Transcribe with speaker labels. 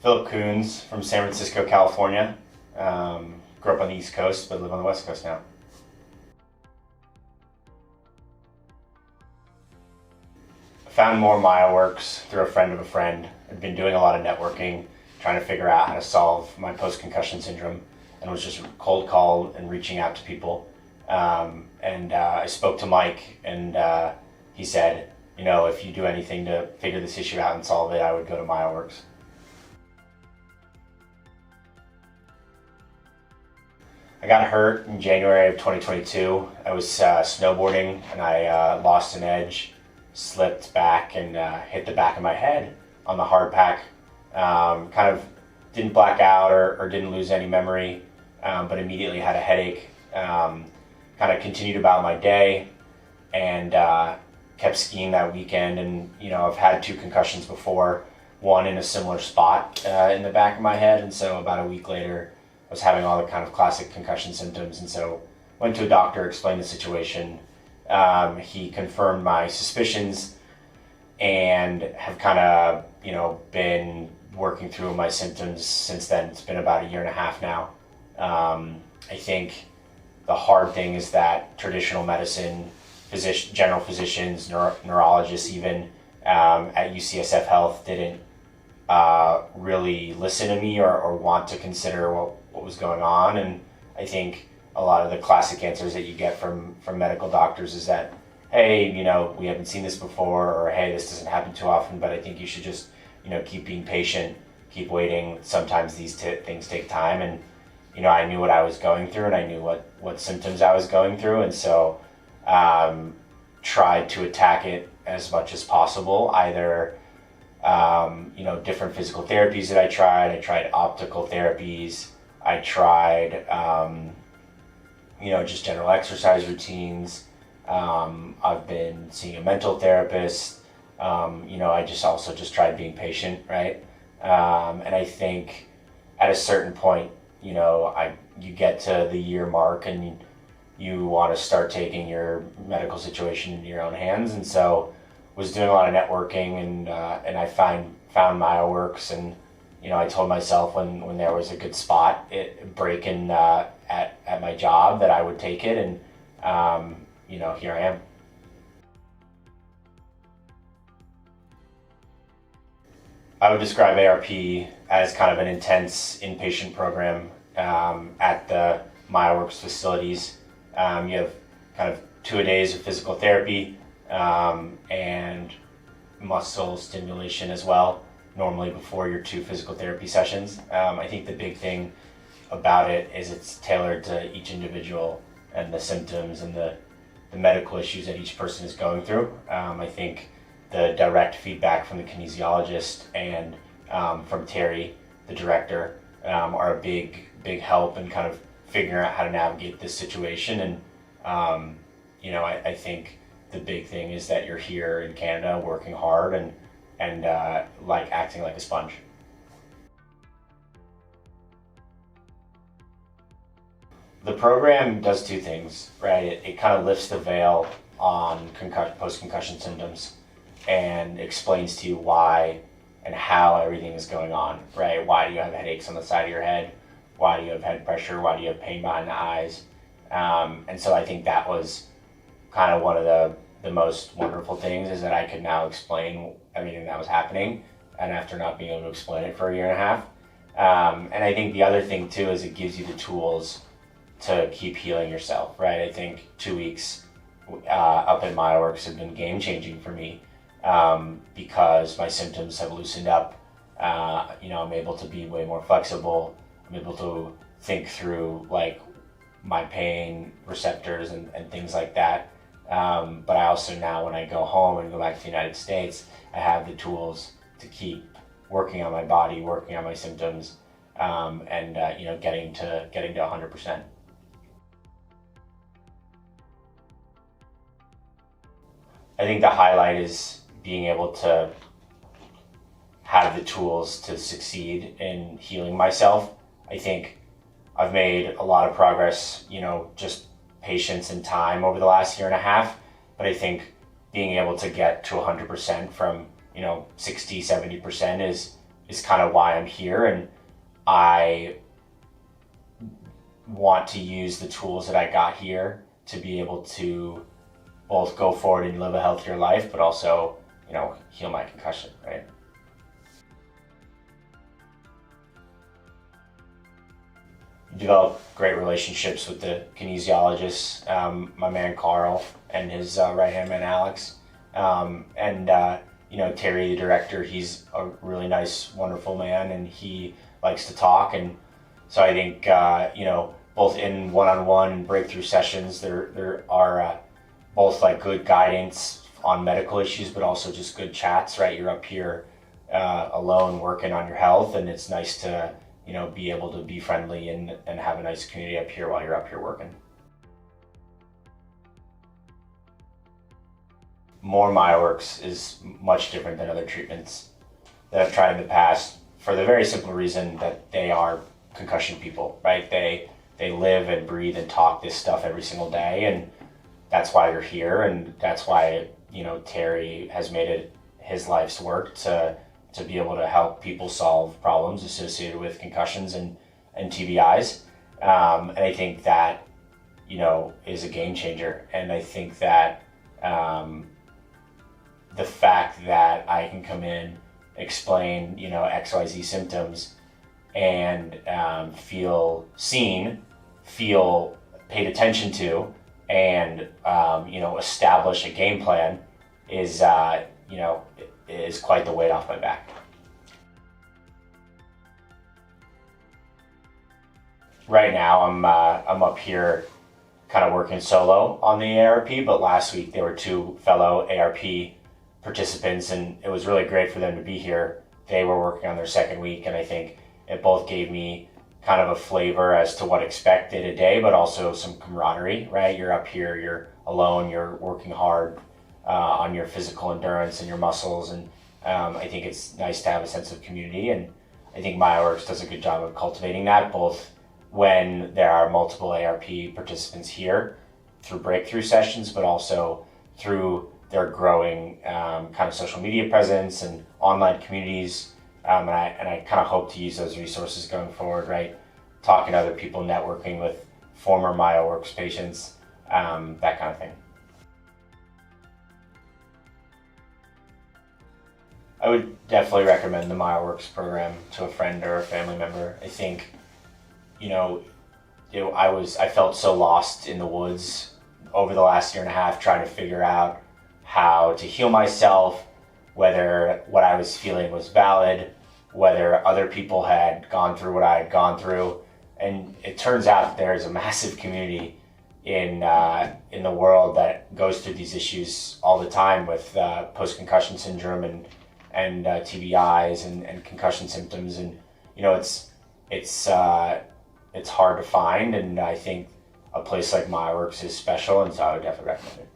Speaker 1: Philip Coons from San Francisco, California. Grew up on the East Coast, but live on the West Coast now. I found more MyoWorx through a friend of a friend. I'd been doing a lot of networking, trying to figure out how to solve my post-concussion syndrome, and was just cold call and reaching out to people. I spoke to Mike, and he said, you know, if you do anything to figure this issue out and solve it, I would go to MyoWorx. I got hurt in January of 2022. I was snowboarding and I lost an edge, slipped back and hit the back of my head on the hard pack. Kind of didn't black out or didn't lose any memory, but immediately had a headache. Kind of continued about my day and kept skiing that weekend. And you know, I've had 2 concussions before, one in a similar spot in the back of my head. And so about a week later, I was having all the kind of classic concussion symptoms, and so went to a doctor, explained the situation. He confirmed my suspicions and have kind of, you know, been working through my symptoms since then. It's been about 1.5 years now. I think the hard thing is that traditional medicine, general physicians, neurologists even at UCSF Health didn't really listen to me or want to consider what was going on. And I think a lot of the classic answers that you get from medical doctors is that, hey, you know, we haven't seen this before, or hey, this doesn't happen too often, but I think you should just, you know, keep being patient, keep waiting. Sometimes these things take time. And, you know, I knew what I was going through and I knew what symptoms I was going through. And so tried to attack it as much as possible, either you know, different physical therapies that I tried optical therapies, I tried, you know, just general exercise routines. I've been seeing a mental therapist. You know, I also tried being patient, right? And I think at a certain point, you know, you get to the year mark and you want to start taking your medical situation into your own hands. And so was doing a lot of networking and I found MyoWorx, and you know, I told myself when there was a good spot, break in at my job, that I would take it, and you know, here I am. I would describe ARP as kind of an intense inpatient program at the MyoWorx facilities. You have kind of 2 days of physical therapy and muscle stimulation as well, normally before your 2 physical therapy sessions. I think the big thing about it is it's tailored to each individual and the symptoms and the medical issues that each person is going through. I think the direct feedback from the kinesiologist and from Terry, the director, are a big help in kind of figuring out how to navigate this situation. And you know, I think the big thing is that you're here in Canada working hard and like acting like a sponge. The program does 2 things, right? It kind of lifts the veil on post-concussion symptoms and explains to you why and how everything is going on, right? Why do you have headaches on the side of your head? Why do you have head pressure? Why do you have pain behind the eyes? And so I think that was kind of one of the most wonderful things, is that I could now explain everything that was happening, and after not being able to explain it for 1.5 years. And I think the other thing too is it gives you the tools to keep healing yourself, right? I think 2 weeks up at MyoWorx have been game-changing for me because my symptoms have loosened up. You know, I'm able to be way more flexible. I'm able to think through like my pain receptors and things like that. But I also now, when I go home and go back to the United States, I have the tools to keep working on my body, working on my symptoms, and you know, getting to 100%. I think the highlight is being able to have the tools to succeed in healing myself. I think I've made a lot of progress, you know, just patience and time over the last 1.5 years, but I think being able to get to 100% from, you know, 60, 70% is kind of why I'm here, and I want to use the tools that I got here to be able to both go forward and live a healthier life, but also, heal my concussion, right? Develop great relationships with the kinesiologists, my man Carl and his right-hand man Alex, Terry, the director. He's a really nice, wonderful man, and he likes to talk. And so I think both in one-on-one and breakthrough sessions, there are both like good guidance on medical issues, but also just good chats. Right, you're up here alone working on your health, and it's nice to be able to be friendly and have a nice community up here while you're up here working. More MyoWorx is much different than other treatments that I've tried in the past, for the very simple reason that they are concussion people, right? They live and breathe and talk this stuff every single day, and that's why you're here, and that's why Terry has made it his life's work to be able to help people solve problems associated with concussions and TBIs. And I think that, is a game changer. And I think that the fact that I can come in, explain, XYZ symptoms, and feel seen, feel paid attention to, and, establish a game plan is quite the weight off my back. Right now, I'm up here kind of working solo on the ARP, but last week there were 2 fellow ARP participants, and it was really great for them to be here. They were working on their second week, and I think it both gave me kind of a flavor as to what to expect day to day, but also some camaraderie, right? You're up here, you're alone, you're working hard on your physical endurance and your muscles, and I think it's nice to have a sense of community, and I think MyoWorx does a good job of cultivating that, both when there are multiple ARP participants here through breakthrough sessions, but also through their growing kind of social media presence and online communities, and I kind of hope to use those resources going forward, right? Talking to other people, networking with former MyoWorx patients, that kind of thing. I would definitely recommend the MyoWorx program to a friend or a family member. I think, I felt so lost in the woods over the last year and a half, trying to figure out how to heal myself, whether what I was feeling was valid, whether other people had gone through what I had gone through. And it turns out there's a massive community in the world that goes through these issues all the time with post-concussion syndrome and TBIs and concussion symptoms, and it's hard to find, and I think a place like MyoWorx is special, and so I would definitely recommend it.